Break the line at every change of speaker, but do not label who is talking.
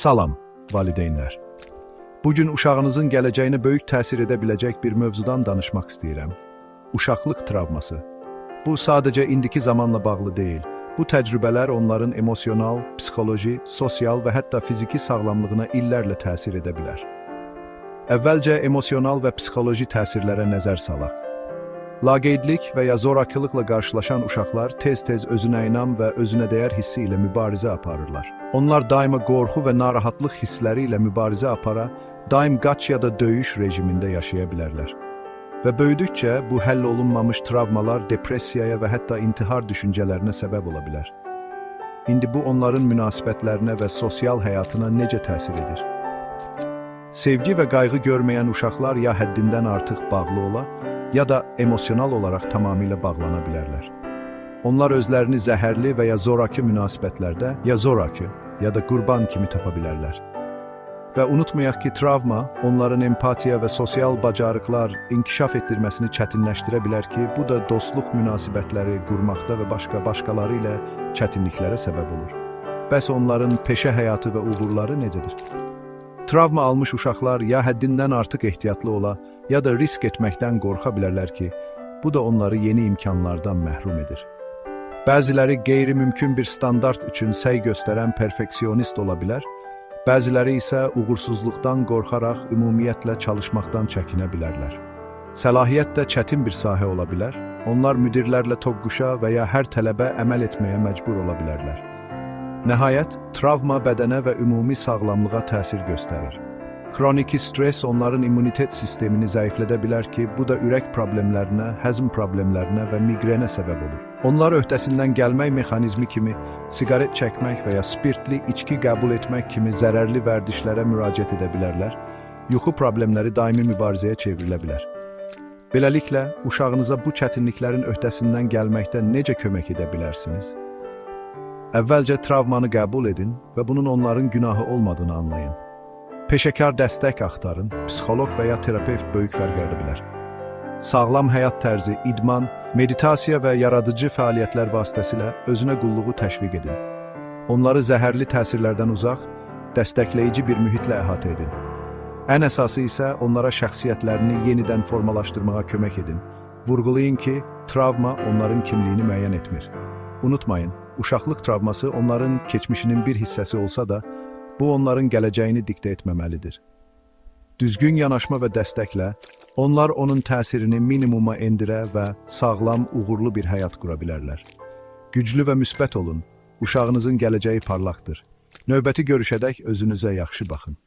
Salam, valideynlər. Bugün uşağınızın gələcəyinə böyük təsir edə biləcək bir mövzudan danışmaq istəyirəm. Uşaqlıq travması. Bu sadəcə indiki zamanla bağlı deyil. Bu təcrübələr onların emosional, psixoloji, sosial və hətta fiziki sağlamlığına illərlə təsir edə bilər. Əvvəlcə emosional və psixoloji təsirlərə nəzər salaq. Laqeydlik və ya zorakılıqla qarşılaşan uşaqlar tez-tez özünə inam və özünə dəyər hissi ilə mübarizə aparırlar. Onlar daima qorxu və narahatlıq hissləri ilə mübarizə apara, daim qaç ya da döyüş rejimində yaşaya bilərlər. Və böyüdükcə bu həll olunmamış travmalar depressiyaya və hətta intihar düşüncələrinə səbəb ola bilər. İndi bu onların münasibətlərinə və sosial həyatına necə təsir edir? Sevgi və qayğı görməyən uşaqlar ya həddindən artıq bağlı ola, ya da emosional olaraq tamamilə bağlana bilərlər. Onlar özlərini zəhərli və ya zoraki münasibətlərdə ya zorakı, ya da qurban kimi tapa bilərlər. Və unutmayaq ki, travma onların empatiya və sosial bacarıqlar inkişaf etdirməsini çətinləşdirə bilər ki, bu da dostluq münasibətləri qurmaqda və başqaları ilə çətinliklərə səbəb olur. Bəs onların peşə həyatı və uğurları necədir? Travma almış uşaqlar ya həddindən artıq ehtiyatlı ola, ya da risk etməkdən qorxa bilərlər ki, bu da onları yeni imkanlardan məhrum edir. Bəziləri qeyri-mümkün bir standart üçün səy göstərən perfeksionist ola bilər, bəziləri isə uğursuzluqdan qorxaraq ümumiyyətlə çalışmaqdan çəkinə bilərlər. Səlahiyyət də çətin bir sahə ola bilər, onlar müdirlərlə toqquşa və ya hər tələbə əməl etməyə məcbur ola bilərlər. Nəhayət, travma bədənə və ümumi sağlamlığa təsir göstərir. Xroniki stres onların immunitet sistemini zəiflədə bilər ki, bu da ürək problemlərinə, həzm problemlərinə və miqrenə səbəb olur. Onlar öhdəsindən gəlmək mexanizmi kimi siqaret çəkmək və ya spirtli içki qəbul etmək kimi zərərli vərdişlərə müraciət edə bilərlər, yuxu problemləri daimi mübarizəyə çevrilə bilər. Beləliklə, uşağınıza bu çətinliklərin öhdəsindən gəlməkdə necə kömək edə bilərsiniz? Əvvəlcə travmanı qəbul edin və bunun onların günahı olmadığını anlayın. Peşəkar dəstək axtarın, psixoloq və ya terapevt böyük fərq yarada bilər. Sağlam həyat tərzi, idman, meditasiya və yaradıcı fəaliyyətlər vasitəsilə özünə qulluğu təşviq edin. Onları zəhərli təsirlərdən uzaq, dəstəkləyici bir mühitlə əhatə edin. Ən əsası isə onlara şəxsiyyətlərini yenidən formalaşdırmağa kömək edin. Vurğulayın ki, travma onların kimliyini müəyyən etmir. Unutmayın, uşaqlıq travması onların keçmişinin bir hissəsi olsa da, bu onların gələcəyini diktə etməməlidir. Düzgün yanaşma və dəstəklə, onlar onun təsirini minimuma endirə və sağlam, uğurlu bir həyat qura bilərlər. Güclü və müsbət olun, uşağınızın gələcəyi parlaqdır. Növbəti görüşədək özünüzə yaxşı baxın.